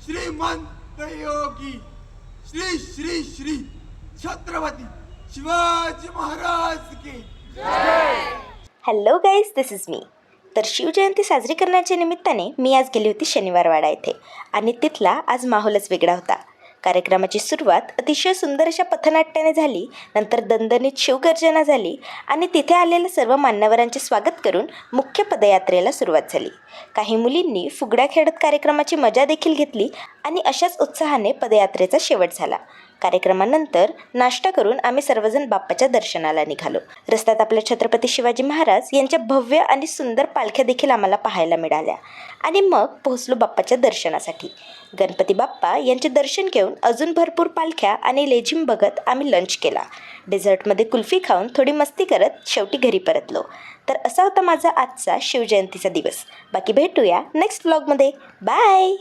श्रीमंत योगी श्री श्री श्री छत्रपती शिवाजी महाराज की hello guys, this is me. तर शिवजयंती साजरी करण्याच्या निमित्ताने मी आज गेली होती शनिवारवाडा येथे आणि तिथला आज माहोलच वेगळा होता. कार्यक्रमाची सुरुवात अतिशय सुंदर अशा पथनाट्याने झाली. नंतर दणदणीत शिवगर्जना झाली आणि तिथे आलेल्या सर्व मान्यवरांचे स्वागत करून मुख्य पदयात्रेला सुरुवात झाली. काही मुलींनी फुगड्या खेळत कार्यक्रमाची मजा देखील घेतली आणि अशाच उत्साहाने पदयात्रेचा शेवट झाला. कार्यक्रमानंतर नाश्ता करून आम्ही सर्वजण बाप्पाच्या दर्शनाला निघालो. रस्त्यात आपल्या छत्रपती शिवाजी महाराज यांच्या भव्य आणि सुंदर पालख्या देखील आम्हाला पाहायला मिळाल्या आणि मग पोहोचलो बाप्पाच्या दर्शनासाठी. गणपती बाप्पा यांचे दर्शन घेऊन अजून भरपूर पालख्या आणि लेझिम बघत आम्ही लंच केला. डेझर्टमध्ये कुल्फी खाऊन थोडी मस्ती करत शेवटी घरी परतलो. तर असा होता माझा आजचा शिवजयंतीचा दिवस. बाकी भेटूया नेक्स्ट व्लॉगमध्ये. बाय.